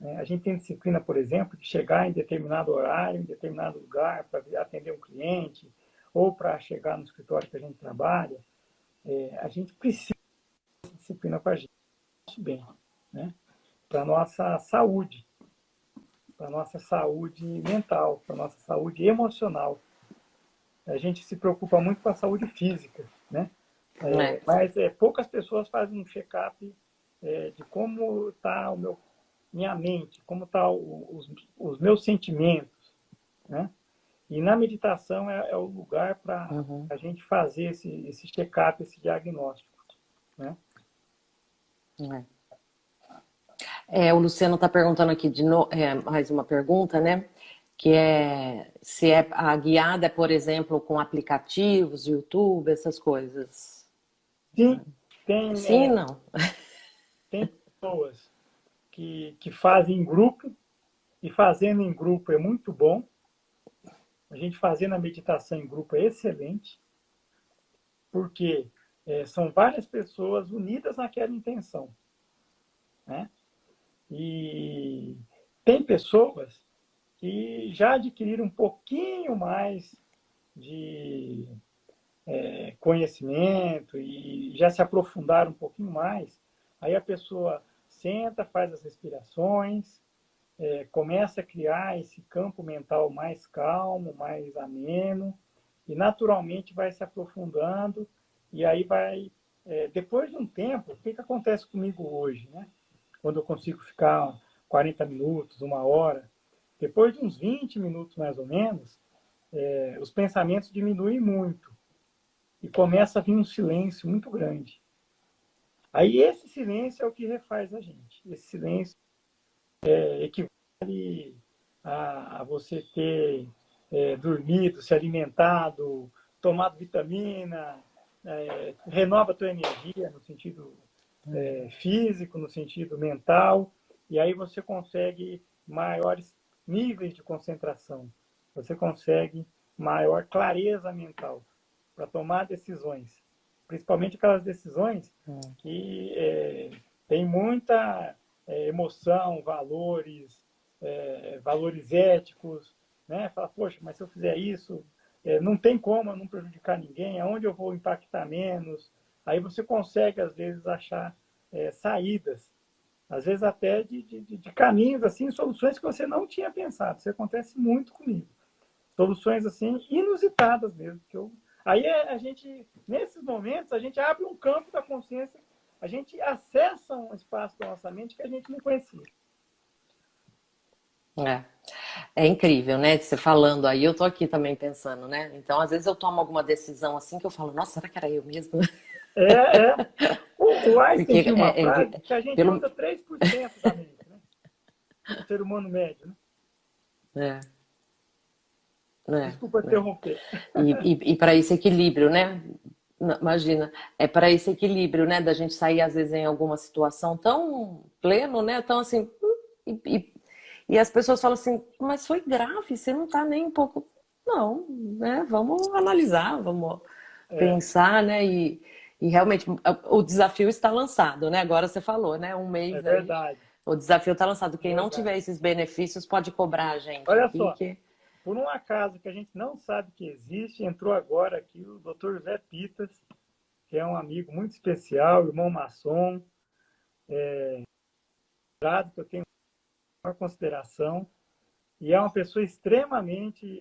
né? A gente tem disciplina, por exemplo, de chegar em determinado horário, em determinado lugar para atender um cliente ou para chegar no escritório que a gente trabalha. A gente precisa de disciplina para a gente bem, né? Para a nossa saúde, para a nossa saúde mental, para a nossa saúde emocional. A gente se preocupa muito com a saúde física, né? é. Mas poucas pessoas fazem um check-up de como está minha mente, como estão os meus sentimentos, né? E na meditação é o lugar para Uhum. a gente fazer esse check-up, esse diagnóstico, né? É. O Luciano está perguntando aqui mais uma pergunta, né? Que é se a guiada é, por exemplo, com aplicativos, YouTube, essas coisas. Sim, tem, Sim, não. tem pessoas que fazem em grupo, e fazendo em grupo é muito bom. A gente fazendo a meditação em grupo é excelente. porque são várias pessoas unidas naquela intenção, né? E tem pessoas que já adquiriram um pouquinho mais de conhecimento e já se aprofundaram um pouquinho mais. Aí a pessoa senta, faz as respirações, começa a criar esse campo mental mais calmo, mais ameno, e naturalmente vai se aprofundando, e aí vai... depois de um tempo, o que acontece comigo hoje, né? Quando eu consigo ficar 40 minutos, uma hora, depois de uns 20 minutos mais ou menos, os pensamentos diminuem muito, e começa a vir um silêncio muito grande. Aí esse silêncio é o que refaz a gente. Esse silêncio equivale a você ter dormido, se alimentado, tomado vitamina, renova a tua energia no sentido físico, no sentido mental, e aí você consegue maiores níveis de concentração, você consegue maior clareza mental para tomar decisões, principalmente aquelas decisões que tem muita emoção, valores, valores éticos, né? Fala, poxa, mas se eu fizer isso, não tem como eu não prejudicar ninguém, aonde eu vou impactar menos? Aí você consegue, às vezes, achar saídas, às vezes até de caminhos, assim, soluções que você não tinha pensado. Isso acontece muito comigo. Soluções, assim, inusitadas mesmo. Aí a gente, nesses momentos, a gente abre um campo da consciência, a gente acessa um espaço da nossa mente que a gente não conhecia. É incrível, né? Você falando aí, eu tô aqui também pensando, né? Então, às vezes eu tomo alguma decisão assim que eu falo, nossa, será que era eu mesmo? O Einstein Porque tinha uma frase que a gente pelo... usa 3% da mente, né? O ser humano médio, né? É, é, Desculpa é. interromper. E para esse equilíbrio, né? Imagina, é para esse equilíbrio, né? Da gente sair, às vezes, em alguma situação tão pleno, né? Tão assim. E, e, e as pessoas falam assim, mas foi grave, você não tá nem um pouco. Não, né? Vamos analisar, vamos pensar, né? E realmente o desafio está lançado, né? Agora você falou, né? Um É mês aí. verdade. O desafio está lançado. É Quem não verdade. tiver esses benefícios pode cobrar a gente Olha aqui só, que. por um acaso que a gente não sabe que existe, entrou agora aqui o Dr. Zé Pitas, que é um amigo muito especial, irmão maçom, que eu tenho uma consideração, e é uma pessoa extremamente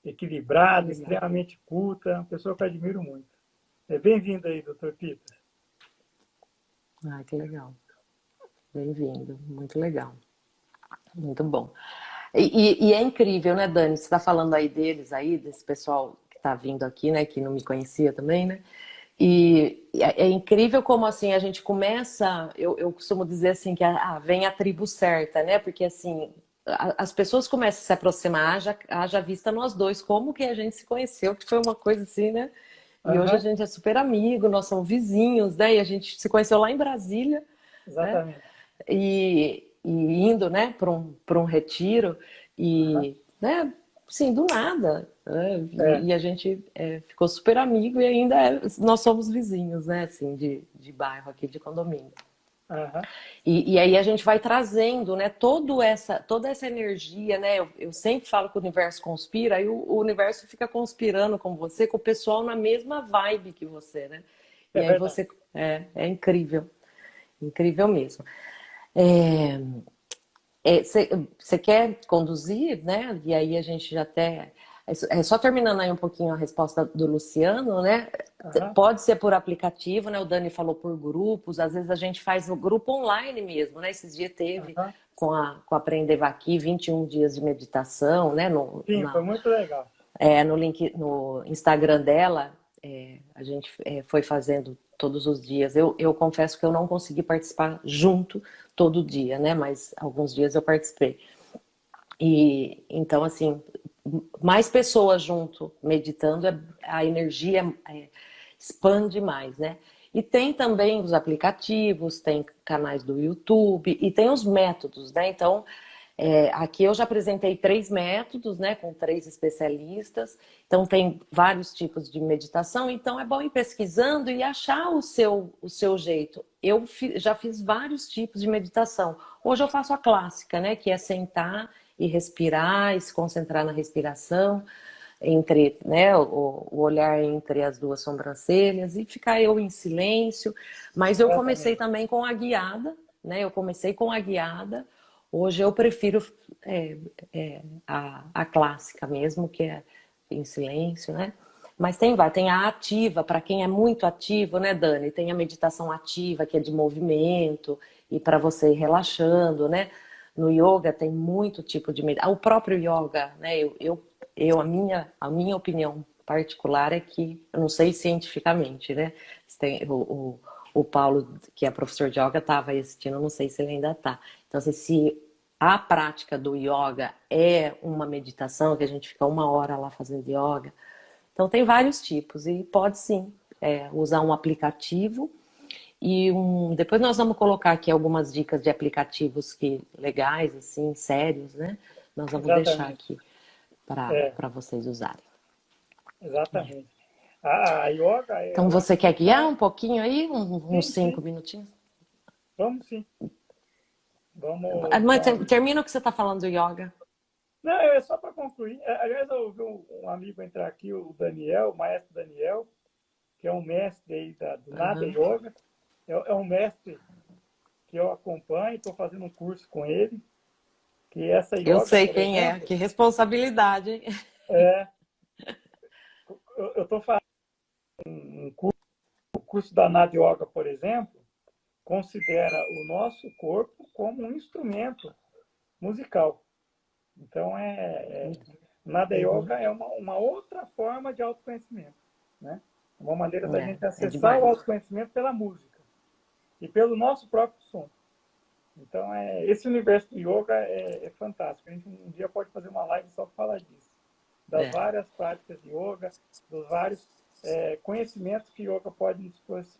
equilibrada, extremamente culta, uma pessoa que eu admiro muito. Bem-vindo aí, Dr. Pitas. Ah, que legal. Bem-vindo. Muito legal. Muito bom. E é incrível, né, Dani? Você está falando aí deles, aí, desse pessoal que está vindo aqui, né, que não me conhecia também, né? E é incrível como, assim, a gente começa... Eu costumo dizer, assim, que vem a tribo certa, né? Porque, assim, as pessoas começam a se aproximar, haja vista nós dois, como que a gente se conheceu, que foi uma coisa assim, né? E hoje a Uhum, gente é super amigo, nós somos vizinhos, né? E a gente se conheceu lá em Brasília, né? exatamente. E indo, né, para um retiro Uhum, e, né, assim, do nada, né? é, E a gente ficou super amigo e ainda nós somos vizinhos, né, assim, de bairro aqui, de condomínio. uhum, E aí a gente vai trazendo, né, toda essa energia, né? Eu sempre falo que o universo conspira, aí o universo fica conspirando com você, com o pessoal na mesma vibe que você, né? é E aí verdade. você é incrível, incrível mesmo. Você quer conduzir, né? E aí a gente já até. Só terminando aí um pouquinho a resposta do Luciano, né? Uhum, Pode ser por aplicativo, né? O Dani falou por grupos, às vezes a gente faz no grupo online mesmo, né? Esses dias teve uhum. com a Aprender Aqui 21 dias de meditação, né? Sim, foi muito legal. No link, no Instagram dela, a gente foi fazendo todos os dias. Eu confesso que eu não consegui participar junto todo dia, né? Mas alguns dias eu participei. E então, assim, mais pessoas junto meditando, a energia expande mais, né? E tem também os aplicativos, tem canais do YouTube e tem os métodos, né? Então, Aqui eu já apresentei 3 métodos, né, com 3 especialistas. Então tem vários tipos de meditação. Então é bom ir pesquisando e achar o seu jeito. Já fiz vários tipos de meditação. Hoje eu faço a clássica, né, que é sentar e respirar e se concentrar na respiração entre, né, o olhar entre as duas sobrancelhas e ficar eu em silêncio. Mas eu comecei Exatamente. também com a guiada, né? Eu comecei com a guiada. Hoje eu prefiro a clássica mesmo, que é em silêncio, né? Mas tem a ativa, para quem é muito ativo, né, Dani? Tem a meditação ativa, que é de movimento, e para você ir relaxando, né? No yoga tem muito tipo de meditação. O próprio yoga, né? A minha opinião particular é que, eu não sei cientificamente, né? O Paulo, que é professor de yoga, estava assistindo, eu não sei se ele ainda está. Então, assim, se a prática do yoga é uma meditação, que a gente fica 1 hora lá fazendo yoga, então tem vários tipos e pode sim usar um aplicativo depois nós vamos colocar aqui algumas dicas de aplicativos legais, assim, sérios, né? Nós vamos deixar Exatamente. aqui para É, vocês usarem. exatamente. A yoga, Então eu acho você que quer é guiar uma... um pouquinho aí, uns Sim, 5 minutinhos? vamos sim. Vamos Mas então. termina o que você está falando do yoga. Não, é só para concluir. Aliás, eu vi um amigo entrar aqui, o Daniel, o maestro Daniel, que é um mestre aí do Nada Uhum. Yoga. É um mestre que eu acompanho, estou fazendo um curso com ele, que essa Eu yoga, sei por quem é, exemplo, que responsabilidade, hein? é, eu estou fazendo um curso, o curso da Nada Yoga, por exemplo, considera o nosso corpo como um instrumento musical. Então, Nada Uhum. Yoga é uma outra forma de autoconhecimento, né? Uma maneira da gente É acessar o demais. autoconhecimento pela música e pelo nosso próprio som. Então, esse universo do yoga é fantástico. A gente um dia pode fazer uma live só para falar disso. Das É, várias práticas de yoga, dos vários conhecimentos que yoga pode nos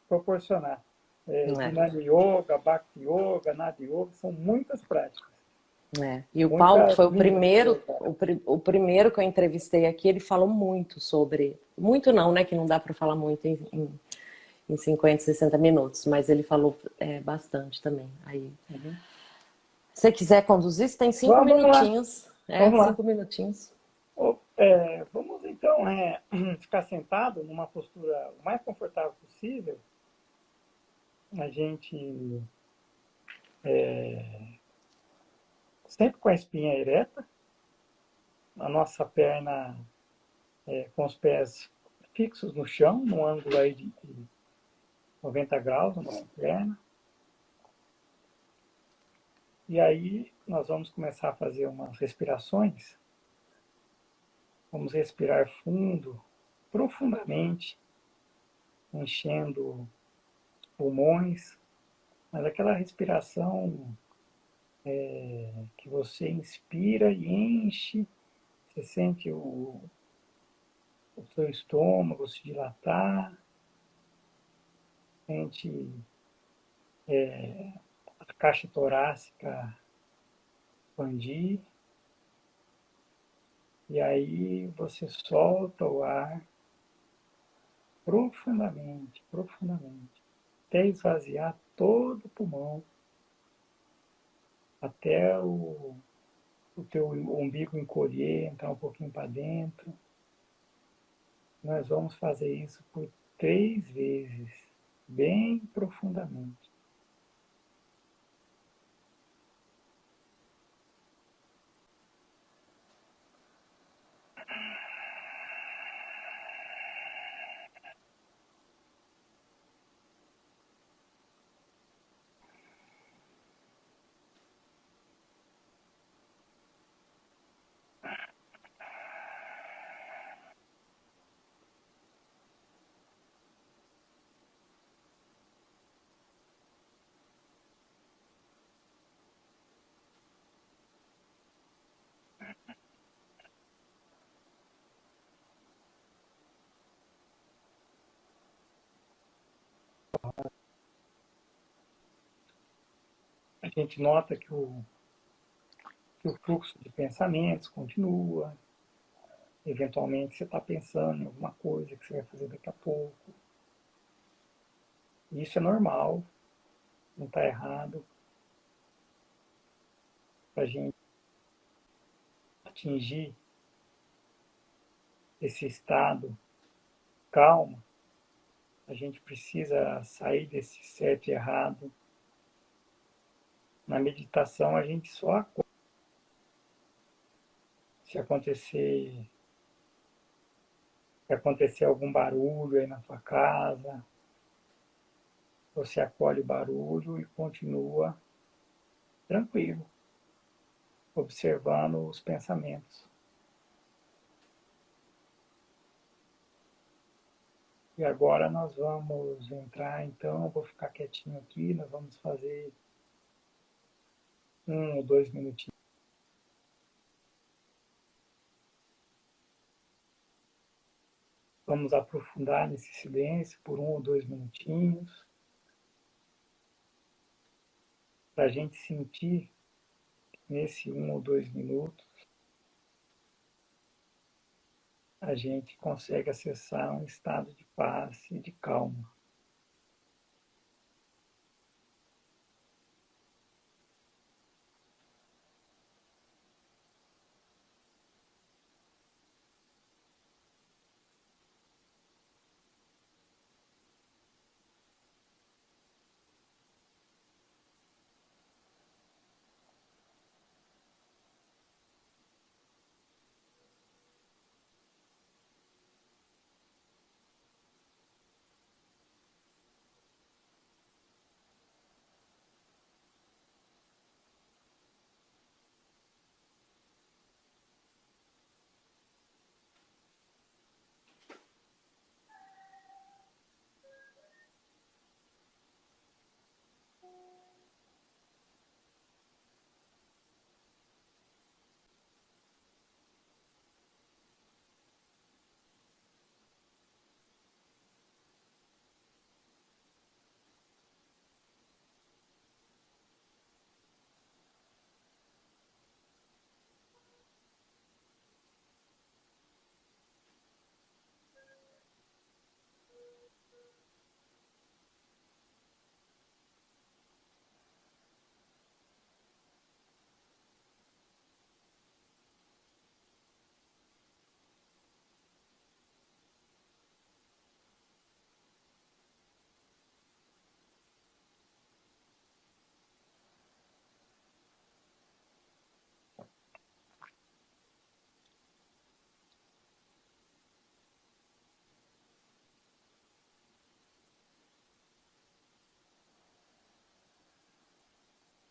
proporcionar. é, Jnana Yoga, Bhakti Yoga, Nada Yoga, são muitas práticas. E o Paulo, que Muitas foi o linhas de primeiro, yoga. o primeiro que eu entrevistei aqui, ele falou muito sobre. Muito não, né? Que não dá para falar muito em 50, 60 minutos, mas ele falou bastante também. Aí, Uhum. se você quiser conduzir, você tem cinco Vamos lá, minutinhos. vamos lá. 5 minutinhos. Vamos então ficar sentado numa postura o mais confortável possível. A gente sempre com a espinha ereta, a nossa perna com os pés fixos no chão, num ângulo aí de 90 graus, a nossa perna. E aí nós vamos começar a fazer umas respirações. Vamos respirar fundo, profundamente, enchendo os pulmões, mas aquela respiração que você inspira e enche, você sente o seu estômago se dilatar, sente a caixa torácica expandir, e aí você solta o ar profundamente, profundamente, até esvaziar todo o pulmão, até o teu umbigo encolher, entrar um pouquinho para dentro. Nós vamos fazer isso por 3 vezes, bem profundamente. A gente nota que que o fluxo de pensamentos continua. Eventualmente você está pensando em alguma coisa que você vai fazer daqui a pouco. Isso é normal, não está errado. Para a gente atingir esse estado calmo, a gente precisa sair desse certo e errado. Na meditação a gente só acorda. Se acontecer algum barulho aí na sua casa, você acolhe o barulho e continua tranquilo, observando os pensamentos. E agora nós vamos entrar, então, vou ficar quietinho aqui, nós vamos fazer 1 ou 2 minutinhos. Vamos aprofundar nesse silêncio por 1 ou 2 minutinhos, para a gente sentir nesse 1 ou 2 minutos, a gente consegue acessar um estado de paz e de calma.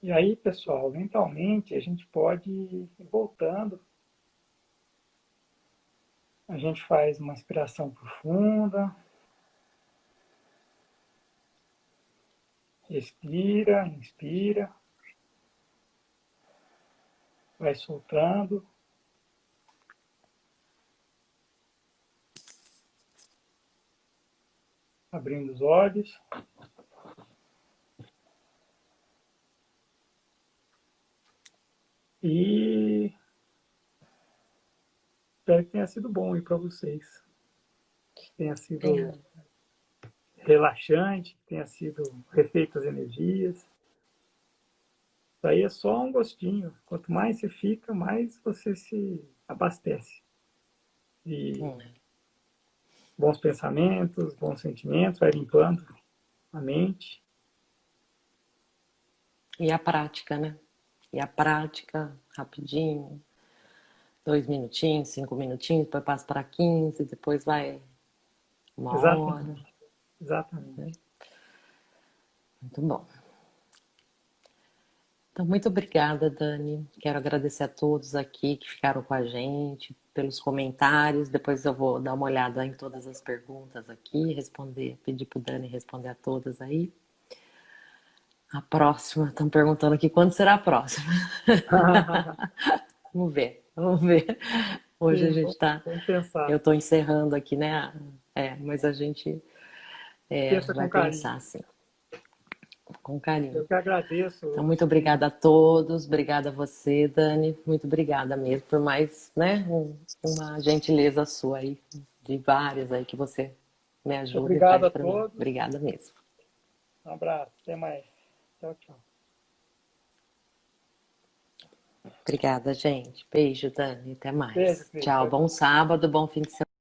E aí, pessoal, lentamente a gente pode ir voltando. A gente faz uma inspiração profunda, respira, inspira, vai soltando, abrindo os olhos. E espero que tenha sido bom aí para vocês. Que tenha sido relaxante, que tenha sido refeito as energias. Isso aí é só um gostinho. Quanto mais você fica, mais você se abastece de bons pensamentos, bons sentimentos, vai limpando a mente. E a prática, né? E a prática, rapidinho, 2 minutinhos, 5 minutinhos, depois passa para 15, depois vai 1 hora. Exatamente. Exatamente. Muito bom. Então, muito obrigada, Dani. Quero agradecer a todos aqui que ficaram com a gente, pelos comentários. Depois eu vou dar uma olhada em todas as perguntas aqui, responder, pedir para o Dani responder a todas aí. A próxima, estão perguntando aqui quando será a próxima. Vamos ver, vamos ver. Hoje Sim, a gente está. vamos pensar. Eu estou encerrando aqui, né? Mas a gente Pensa vai com carinho. pensar assim. com carinho. Eu que agradeço. Então, muito obrigada a todos, obrigada a você, Dani, muito obrigada mesmo por mais, né, uma gentileza sua aí, de várias aí que você me ajuda e Obrigado faz a para mim. todos. Obrigada mesmo. Um abraço. Até mais. Tchau, tchau. Obrigada, gente. Beijo, Dani, até Beijo, mais. Cris. Tchau, Tchau, bom tchau. sábado, bom fim de semana.